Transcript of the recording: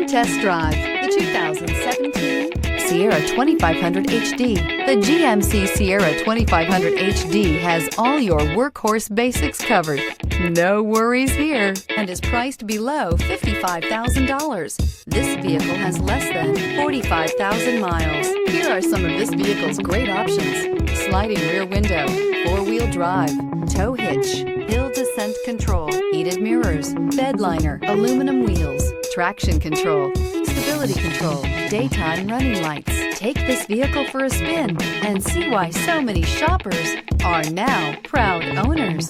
to test drive the 2017 Sierra 2500 HD. The GMC Sierra 2500 HD has all your workhorse basics covered. No worries here, and is priced below $55,000. This vehicle has less than 45,000 miles. Here are some of this vehicle's great options: sliding rear window, four-wheel drive, tow hitch, hill descent control, heated mirrors, bed liner, aluminum wheels, traction control, stability control, daytime running lights. Take this vehicle for a spin and see why so many shoppers are now proud owners.